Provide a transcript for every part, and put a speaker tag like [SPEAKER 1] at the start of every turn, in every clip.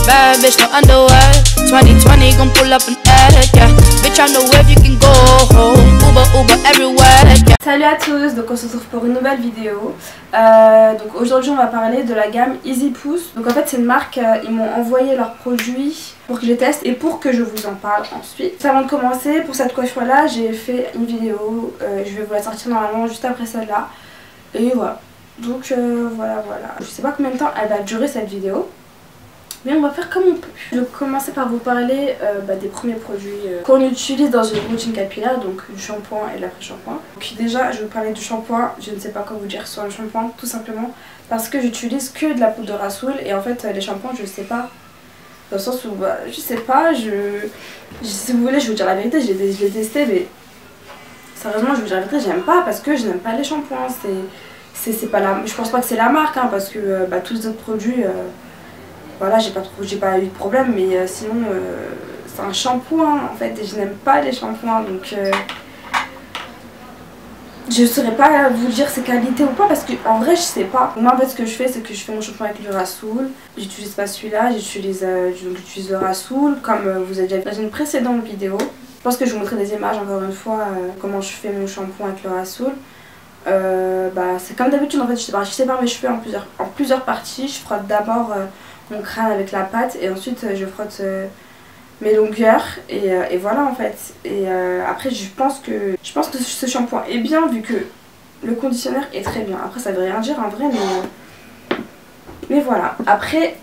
[SPEAKER 1] Bad bitch, no underwear. 2020 gon' pull up an egg, yeah. Bitch, I know where you can go. Uber everywhere, yeah.
[SPEAKER 2] Salut à tous, donc on se retrouve pour une nouvelle vidéo. Donc aujourd'hui on va parler de la gamme Easypuss. Donc en fait c'est une marque, ils m'ont envoyé leurs produits pour que je les teste et pour que je vous en parle ensuite. Avant de commencer, pour cette coiffure là j'ai fait une vidéo, je vais vous la sortir normalement juste après celle-là. Et voilà, donc voilà. Je sais pas combien de temps elle va durer cette vidéo, mais on va faire comme on peut. Je vais commencer par vous parler des premiers produits qu'on utilise dans une routine capillaire, donc du shampoing et de l'après-shampoing. Donc déjà, je vais vous parler du shampoing, je ne sais pas quoi vous dire sur le shampoing, tout simplement parce que j'utilise que de la poudre de Rasoul et en fait les shampoings je ne sais pas. Dans le sens où, je sais pas, si vous voulez je vais vous dire la vérité, je l'ai testé mais sérieusement je vous dire la vérité, j'aime pas parce que je n'aime pas les shampoings. C'est pas la, je pense pas que c'est la marque hein, parce que tous les autres produits... voilà, j'ai pas eu de problème, mais sinon c'est un shampoing en fait et je n'aime pas les shampoings donc je saurais pas vous dire ses qualités ou pas parce que en vrai je sais pas. Moi en fait ce que je fais c'est que je fais mon shampoing avec le Rasoul, j'utilise pas celui-là, j'utilise le Rasoul comme vous avez déjà vu dans une précédente vidéo. Je pense que je vous montrerai des images encore une fois comment je fais mon shampoing avec le Rasoul. C'est comme d'habitude en fait, je sépare mes cheveux en plusieurs parties. Je frotte d'abord mon crâne avec la pâte et ensuite je frotte mes longueurs et voilà en fait. Et après je pense que ce shampoing est bien vu que le conditionneur est très bien. Après ça veut rien dire en vrai mais voilà. Après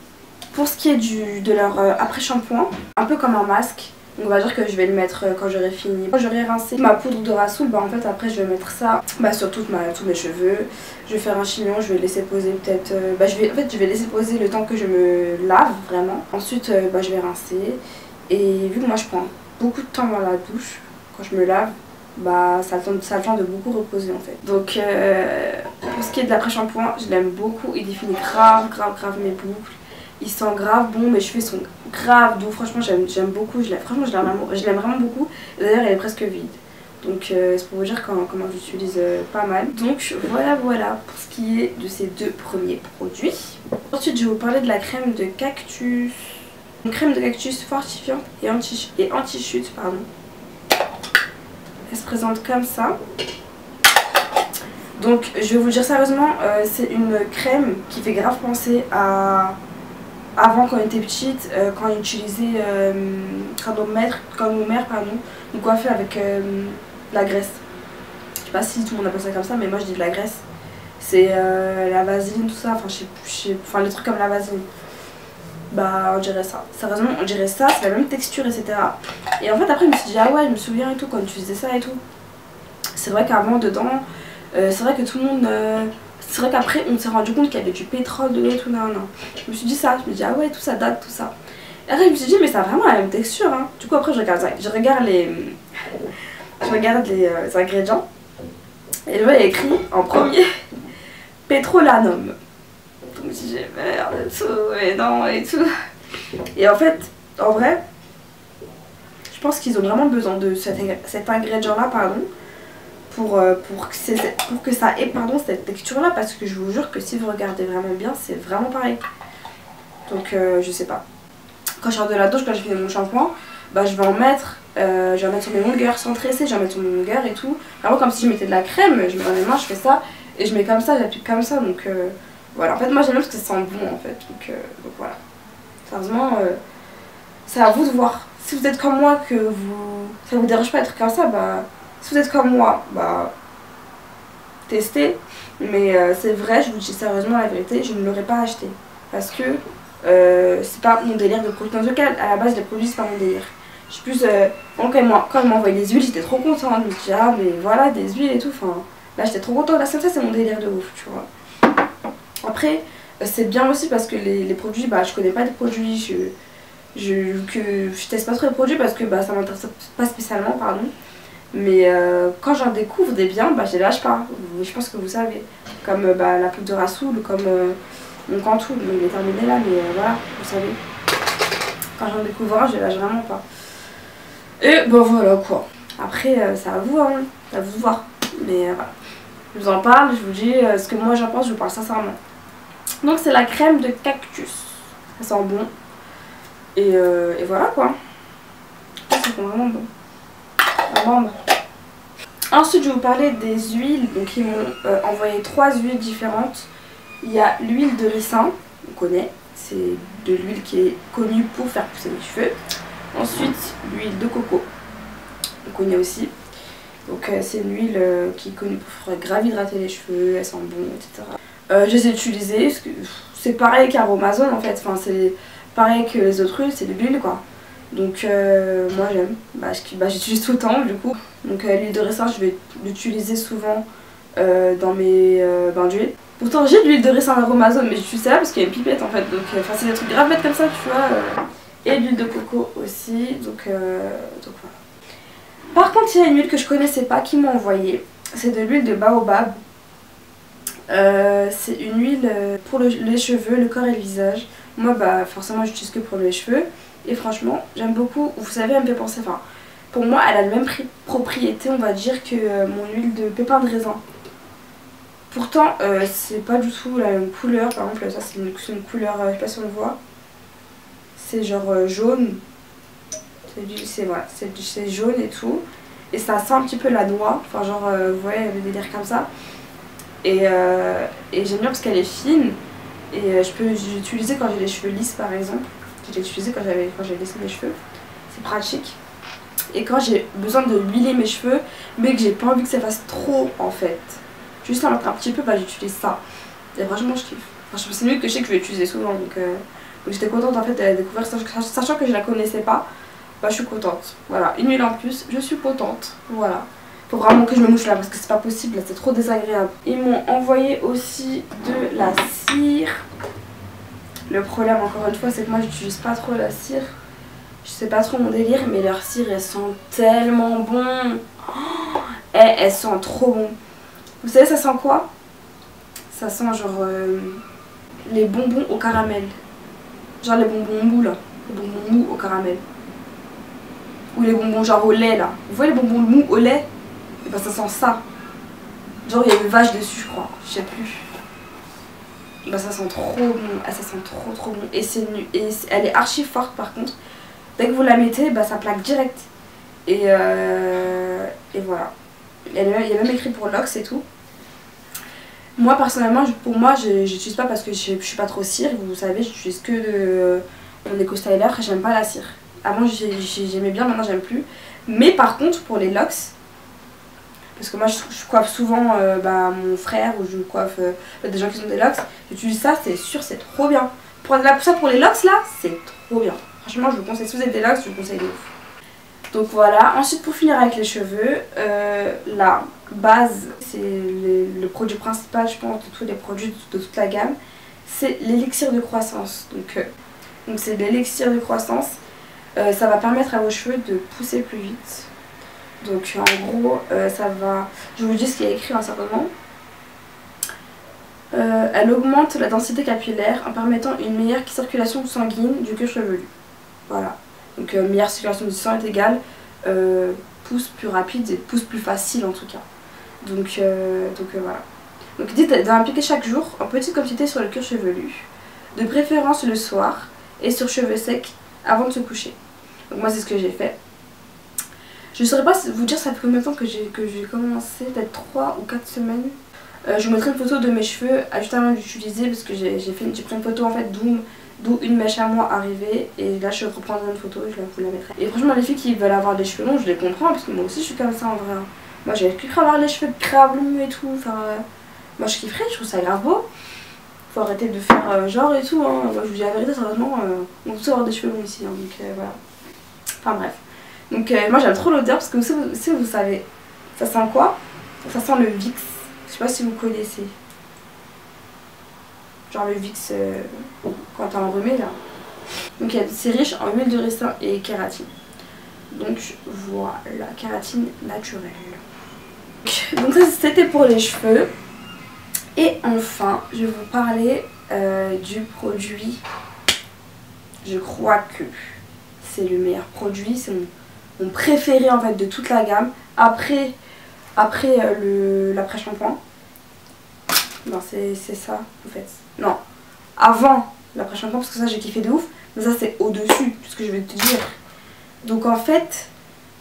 [SPEAKER 2] pour ce qui est de leur après shampoing, un peu comme un masque. On va dire que je vais le mettre quand j'aurai fini. Quand j'aurai rincé ma poudre de Rasoul, en fait après je vais mettre ça sur tous mes cheveux. Je vais faire un chignon, je vais laisser poser peut-être... je vais laisser poser le temps que je me lave vraiment. Ensuite je vais rincer. Et vu que moi je prends beaucoup de temps dans la douche, quand je me lave, ça a le temps de beaucoup reposer en fait. Donc pour ce qui est de l'après-shampoing, je l'aime beaucoup. Il définit grave mes boucles. Il sent grave bon, mes cheveux sont grave doux, franchement j'aime beaucoup, je l'aime vraiment beaucoup. D'ailleurs elle est presque vide, donc c'est pour vous dire comment j'utilise pas mal. Donc voilà pour ce qui est de ces deux premiers produits. Ensuite je vais vous parler de la crème de cactus. Une crème de cactus fortifiante et anti-chute, pardon. Elle se présente comme ça. Donc je vais vous le dire sérieusement, c'est une crème qui fait grave penser à... Avant quand on était petite, quand on utilisait, quand nos mères nous coiffaient avec la graisse. Je sais pas si tout le monde appelle ça comme ça mais moi je dis de la graisse. C'est la vaseline tout ça, enfin les trucs comme la vaseline. On dirait ça. Sérieusement on dirait ça, c'est la même texture etc. Et en fait après je me suis dit ah ouais je me souviens et tout quand on utilisait ça et tout. C'est vrai qu'avant dedans, c'est vrai que tout le monde... c'est vrai qu'après on s'est rendu compte qu'il y avait du pétrole dedans et tout, non. Je me suis dit ça, je me dis ah ouais tout ça date, tout ça. Et après je me suis dit mais ça a vraiment la même texture hein. Du coup après je regarde les ingrédients. Et je vois il y a écrit en premier pétrolanum. Donc je me suis dit merde et tout, et non et tout. Et en fait, en vrai, je pense qu'ils ont vraiment besoin de cet ingrédient là pardon. Pour que ça ait cette texture là parce que je vous jure que si vous regardez vraiment bien c'est vraiment pareil. Donc je sais pas, quand je sors de la douche, quand j'ai fini mon shampoing je vais en mettre sur mes longueurs sans tresser, je vais en mettre sur mes longueurs et tout vraiment comme si je mettais de la crème. Je mets dans les mains, je fais ça et je mets comme ça, j'applique comme ça donc voilà. En fait moi j'aime bien parce que ça sent bon en fait donc voilà. Sérieusement c'est à vous de voir. Si vous êtes comme moi que ça vous dérange pas d'être comme ça, si vous êtes comme moi, testez. Mais c'est vrai, je vous dis sérieusement la vérité, je ne l'aurais pas acheté. Parce que c'est pas mon délire de produits. En tout cas, à la base, les produits, c'est pas mon délire. Je suis plus... quand ils m'ont envoyé des huiles, j'étais trop contente. Je me dis, ah, mais voilà, des huiles et tout. Enfin, là, j'étais trop contente. Là, ça, c'est mon délire de ouf, tu vois. Après, c'est bien aussi parce que les produits, je connais pas les produits. Je teste pas trop les produits parce que ça m'intéresse pas spécialement, pardon. Mais quand j'en découvre des biens, je les lâche pas. Je pense que vous savez. Comme la poudre de Rasoul, comme mon Cantou. Il est terminé là, mais voilà, vous savez. Quand j'en découvre un, je les lâche vraiment pas. Et voilà quoi. Après, c'est à vous, hein. C'est à vous de voir. Mais voilà. Je vous en parle, je vous dis ce que moi j'en pense, je vous parle sincèrement. Donc c'est la crème de cactus. Ça sent bon. Et voilà quoi. Ça sent vraiment bon. Vraiment bon. Ensuite je vais vous parler des huiles. Donc ils m'ont envoyé 3 huiles différentes. Il y a l'huile de ricin, on connaît. C'est de l'huile qui est connue pour faire pousser les cheveux. Ensuite l'huile de coco, on connaît aussi. Donc c'est une huile qui est connue pour grave hydrater les cheveux, elle sent bon, etc. Je les ai utilisées parce que c'est pareil qu'Aromazone en fait. Enfin c'est pareil que les autres huiles, c'est de l'huile quoi. Donc moi j'aime, j'utilise tout le temps du coup. Donc l'huile de ricin je vais l'utiliser souvent dans mes bains d'huile. Pourtant j'ai de l'huile de ricin d'Aromazone mais j'utilise ça parce qu'il y a une pipette en fait. Donc c'est des trucs grave bêtes comme ça tu vois. Et l'huile de coco aussi, donc voilà. Par contre il y a une huile que je connaissais pas qui m'ont envoyé. C'est de l'huile de baobab. C'est une huile pour les cheveux, le corps et le visage. Moi bah forcément j'utilise que pour les cheveux. Et franchement j'aime beaucoup, vous savez elle me fait penser, enfin pour moi elle a le même propriété on va dire que mon huile de pépin de raisin. Pourtant c'est pas du tout la même couleur, par exemple ça c'est une couleur, je sais pas si on le voit. C'est genre jaune, c'est jaune et tout. Et ça sent un petit peu la noix, enfin genre vous voyez le délire comme ça. Et j'aime bien parce qu'elle est fine. Et je peux l'utiliser quand j'ai les cheveux lisses par exemple. Je l'ai utilisé quand j'ai laissé mes cheveux, c'est pratique. Et quand j'ai besoin de huiler mes cheveux mais que j'ai pas envie que ça fasse trop en fait, juste en mettre un petit peu, bah j'utilise ça. Et franchement je kiffe. Franchement c'est une huile que je sais que je vais utiliser souvent donc j'étais contente en fait de la découvrir, sachant que je la connaissais pas. Bah je suis contente, voilà, une huile en plus, je suis contente, voilà. Faut vraiment que je me mouche là parce que c'est pas possible, là c'est trop désagréable. Ils m'ont envoyé aussi de la cire. Le problème encore une fois c'est que moi j'utilise pas trop la cire. Je sais pas trop mon délire mais leur cire elles sont tellement bon. Oh, elles sont trop bon. Vous savez ça sent quoi? Ça sent genre les bonbons au caramel. Genre les bonbons mous là. Les bonbons mous au caramel. Ou les bonbons genre au lait là. Vous voyez les bonbons mous au lait? Et bah ça sent ça. Genre il y a une vache dessus je crois. Je sais plus. Bah ça sent trop bon, ça sent trop bon et elle est archi forte par contre. Dès que vous la mettez, bah ça plaque direct. Et voilà. Il y a même écrit pour l'ox et tout. Moi personnellement, pour moi, j'utilise pas parce que je suis pas trop cire. Vous savez, j'utilise que de mon Eco Styler. J'aime pas la cire. Avant j'aimais bien, maintenant j'aime plus. Mais par contre pour les locks, parce que moi je coiffe souvent mon frère ou je coiffe des gens qui ont des locks, j'utilise ça, c'est sûr, c'est trop bien. Pour ça pour les locks là, c'est trop bien. Franchement je vous conseille, si vous avez des locks, je vous conseille de ouf. Donc voilà, ensuite pour finir avec les cheveux, la base, c'est le produit principal je pense de tous les produits de toute la gamme, c'est l'élixir de croissance. Donc c'est de l'élixir de croissance, ça va permettre à vos cheveux de pousser plus vite. Donc en gros ça va, je vous dis ce qu'il y a écrit certainement. Elle augmente la densité capillaire en permettant une meilleure circulation sanguine du cuir chevelu. Voilà, donc meilleure circulation du sang est égale pousse plus rapide et pousse plus facile en tout cas. Donc voilà. Donc dites d'appliquer chaque jour en petite quantité sur le cuir chevelu, de préférence le soir et sur cheveux secs avant de se coucher. Donc moi c'est ce que j'ai fait. Je ne saurais pas vous dire ça fait combien de temps que j'ai commencé, peut-être 3 ou 4 semaines. Je vous mettrai une photo de mes cheveux juste avant d'utiliser parce que j'ai pris une photo en fait d'où une mèche à moi arrivée et là je reprendrai une photo et je vous la mettrai. Et franchement les filles qui veulent avoir des cheveux longs je les comprends parce que moi aussi je suis comme ça en vrai. Moi j'ai kifferé avoir les cheveux grave longs et tout, enfin moi je kifferais, je trouve ça grave beau. Faut arrêter de faire genre et tout, hein. Moi je vous dis la vérité sérieusement, on peut tous avoir des cheveux longs ici, hein, donc voilà. Enfin bref. Donc moi j'aime trop l'odeur parce que si vous savez, ça sent quoi? Ça sent le Vicks, je sais pas si vous connaissez. Genre le Vicks quand t'es enrhumé là. Donc c'est riche en huile de ricin et kératine. Donc voilà, kératine naturelle. Donc ça c'était pour les cheveux. Et enfin je vais vous parler du produit. Je crois que c'est le meilleur produit, c'est mon préféré en fait de toute la gamme. Après l'après-shampoing. Non c'est ça en fait. Non, avant l'après-shampoing parce que ça j'ai kiffé de ouf. Mais ça c'est au-dessus, tout ce que je vais te dire. Donc en fait,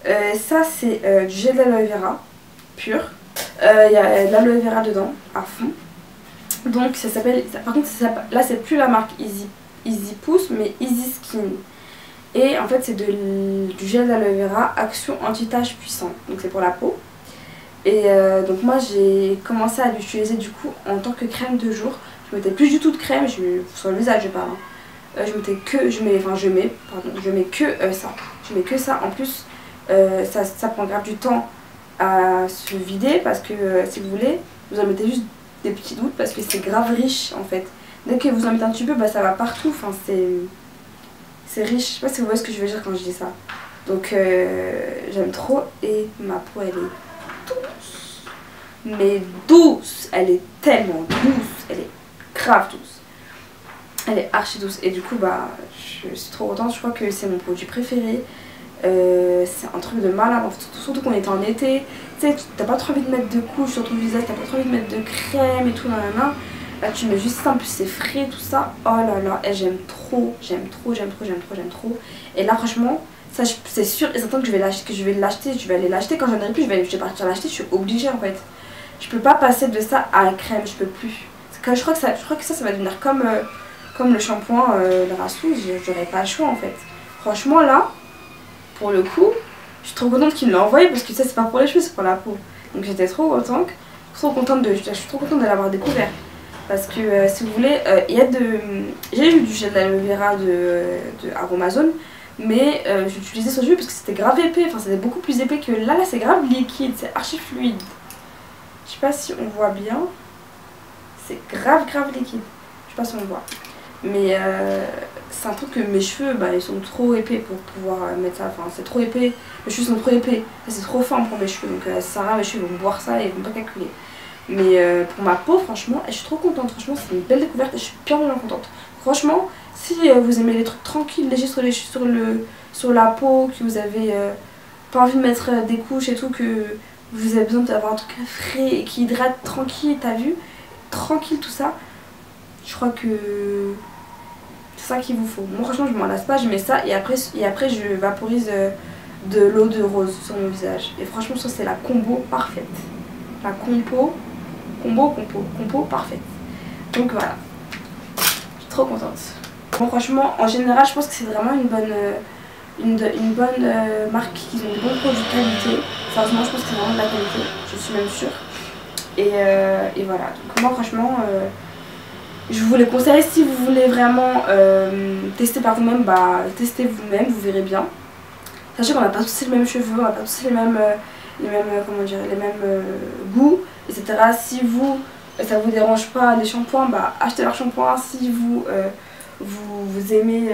[SPEAKER 2] ça c'est du gel d'aloe vera pur. Il y a de l'aloe vera dedans, à fond. Donc ça s'appelle, par contre là c'est plus la marque Easy Pousse, mais Easy Skin. Et en fait c'est du gel d'aloe vera action anti-tache puissante, donc c'est pour la peau. Et donc moi j'ai commencé à l'utiliser du coup en tant que crème de jour. Je mettais plus du tout de crème, sur le visage je parle. Je mets que ça. Je mets que ça. En plus ça prend grave du temps à se vider parce que si vous voulez, vous en mettez juste des petits gouttes parce que c'est grave riche en fait. Dès que vous en mettez un petit peu, bah, ça va partout. Enfin c'est riche. Je sais pas si vous voyez ce que je veux dire quand je dis ça. Donc j'aime trop et ma peau elle est douce. Mais douce, elle est tellement douce, elle est grave douce. Elle est archi douce et du coup bah je suis trop contente, je crois que c'est mon produit préféré. C'est un truc de malade, surtout qu'on était en été. Tu sais, t'as pas trop envie de mettre de couches sur ton visage, t'as pas trop envie de mettre de crème et tout, nanana. Là tu mets juste ça, en plus c'est frais tout ça. Oh là là, et j'aime trop. Et là franchement, ça c'est sûr et certain que je vais l'acheter, je vais aller l'acheter. Quand j'en aurai plus, je vais partir l'acheter, je suis obligée en fait. Je peux pas passer de ça à la crème, je peux plus. Je crois que ça va devenir comme le shampoing, le Rasoul, j'aurais pas le choix en fait. Franchement là, pour le coup, je suis trop contente qu'il me l'a envoyé parce que ça c'est pas pour les cheveux, c'est pour la peau. Donc j'étais trop contente je suis trop contente de l'avoir découvert. Parce que si vous voulez, j'ai eu du gel d'aloe vera de Aromazone, mais j'utilisais ce jus parce que c'était grave épais, enfin c'était beaucoup plus épais que là c'est grave liquide, c'est archi fluide. Je sais pas si on voit bien, c'est grave liquide, je sais pas si on voit. Mais c'est un truc que mes cheveux bah, ils sont trop épais pour pouvoir mettre ça, enfin c'est trop épais, mes cheveux sont trop épais, c'est trop fin pour mes cheveux, donc ça sert à rien, mes cheveux vont boire ça et ils vont pas calculer. Mais pour ma peau franchement, je suis trop contente, franchement c'est une belle découverte et je suis bien contente. Franchement, si vous aimez les trucs tranquilles, légers sur la peau, que vous avez pas envie de mettre des couches et tout, que vous avez besoin d'avoir un truc frais et qui hydrate tranquille, t'as vu, tranquille tout ça, je crois que c'est ça qu'il vous faut. Moi franchement je m'en lasse pas, je mets ça et après je vaporise de l'eau de rose sur mon visage. Et franchement ça c'est la combo parfaite. La combo parfaite. Donc voilà, je suis trop contente. Bon, franchement en général je pense que c'est vraiment une bonne marque qui ont de bons produits de qualité. Sérieusement je pense que c'est vraiment de la qualité, je suis même sûre. Et voilà, donc moi franchement je vous les conseille si vous voulez vraiment tester par vous-même, bah testez vous-même, vous verrez bien. Sachez qu'on n'a pas tous les mêmes cheveux, on n'a pas tous les mêmes goûts, etc. Si vous, ça vous dérange pas les shampoings, bah achetez leur shampoing. Si vous aimez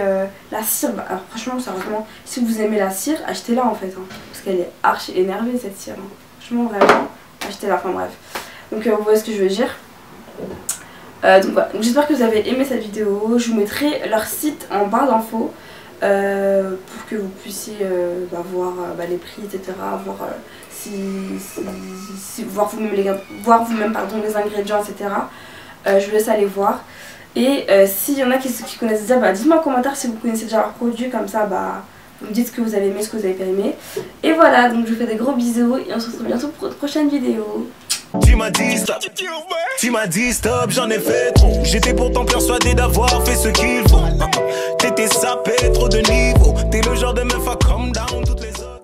[SPEAKER 2] la cire, bah alors, franchement sérieusement, si vous aimez la cire, achetez-la en fait, hein, parce qu'elle est archi énervée cette cire, hein. Franchement vraiment, achetez-la, enfin bref. Donc vous voyez ce que je veux dire. Donc voilà, j'espère que vous avez aimé cette vidéo. Je vous mettrai leur site en barre d'infos pour que vous puissiez voir les prix, etc. Voir vous-même les ingrédients, etc. Je vous laisse aller voir. Et s'il y en a qui connaissent déjà, bah, dites-moi en commentaire si vous connaissez déjà leurs produits, comme ça vous me dites ce que vous avez aimé, ce que vous avez pas aimé. Et voilà, donc je vous fais des gros bisous et on se retrouve bientôt pour une prochaine vidéo.
[SPEAKER 3] Tu m'as dit stop, j'en ai fait trop. J'étais pourtant persuadé d'avoir fait ce qu'il faut. T'étais sapé, trop de niveau. T'es le genre de meuf à come down toutes les heures.